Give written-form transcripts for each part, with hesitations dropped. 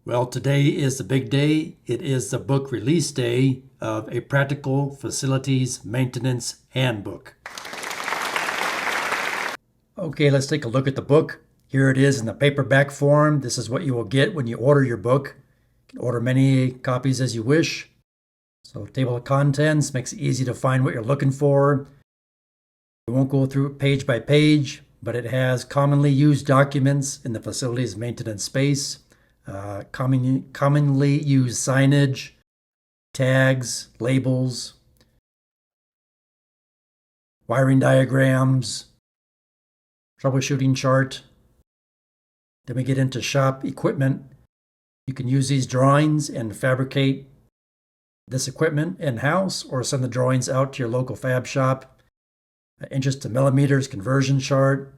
Well, today is the big day. It is the book release day of A Practical Facilities Maintenance Handbook. Okay, let's take a look at the book. Here it is in the paperback form. This is what you will get when you order your book. You can order many copies as you wish. So, table of contents makes it easy to find what you're looking for. We won't go through it page by page, but it has commonly used documents in the facilities maintenance space. Commonly used signage, tags, labels, wiring diagrams, troubleshooting chart. Then we get into shop equipment. You can use these drawings and fabricate this equipment in-house or send the drawings out to your local fab shop. Inches to millimeters conversion chart,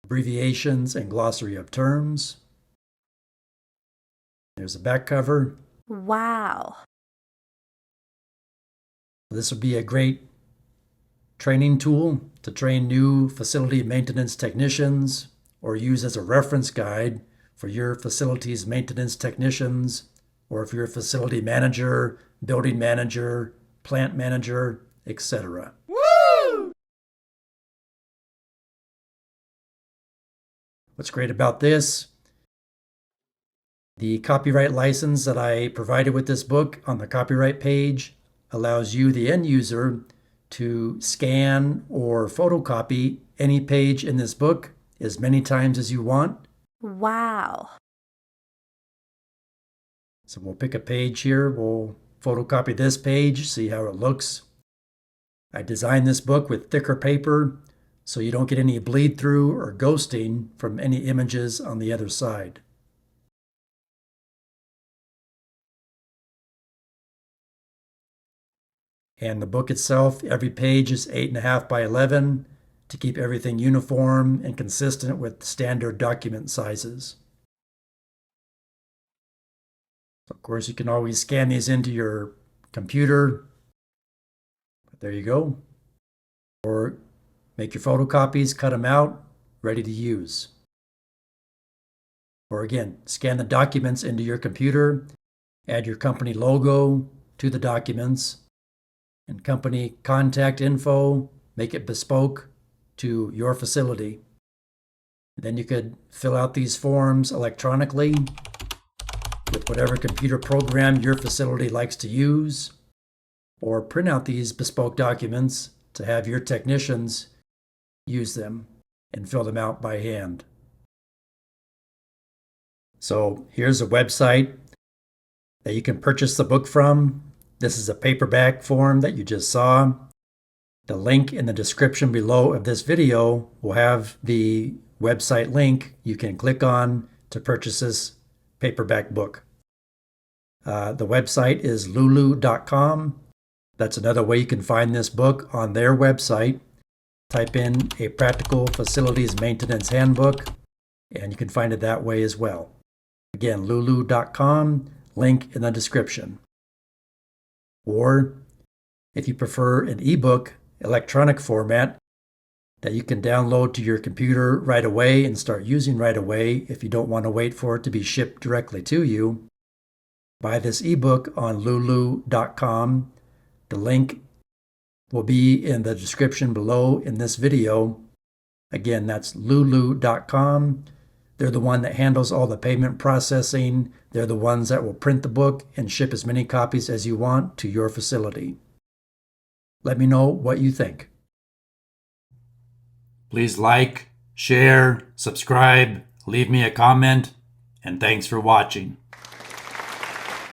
abbreviations and glossary of terms. There's a back cover. Wow. This would be a great training tool to train new facility maintenance technicians or use as a reference guide for your facilities maintenance technicians, or if you're a facility manager, building manager, plant manager, etc. Woo! What's great about this? The copyright license that I provided with this book on the copyright page allows you, the end user, to scan or photocopy any page in this book as many times as you want. Wow. So we'll pick a page here. We'll photocopy this page, see how it looks. I designed this book with thicker paper so you don't get any bleed through or ghosting from any images on the other side. And the book itself, every page is 8.5 by 11 to keep everything uniform and consistent with standard document sizes. Of course, you can always scan these into your computer. There you go. Or make your photocopies, cut them out, ready to use. Or again, scan the documents into your computer, add your company logo to the documents, and company contact info, make it bespoke to your facility. Then you could fill out these forms electronically with whatever computer program your facility likes to use, or print out these bespoke documents to have your technicians use them and fill them out by hand. So here's a website that you can purchase the book from. This is a paperback form that you just saw. The link in the description below of this video will have the website link you can click on to purchase this paperback book. The website is lulu.com. That's another way you can find this book on their website. Type in A Practical Facilities Maintenance Handbook, and you can find it that way as well. Again, lulu.com, link in the description. Or if you prefer an ebook electronic format that you can download to your computer right away and start using right away if you don't want to wait for it to be shipped directly to you, buy this ebook on lulu.com. The link will be in the description below in this video. Again, that's lulu.com. They're the one that handles all the payment processing. They're the ones that will print the book and ship as many copies as you want to your facility. Let me know what you think. Please like, share, subscribe, leave me a comment, and thanks for watching.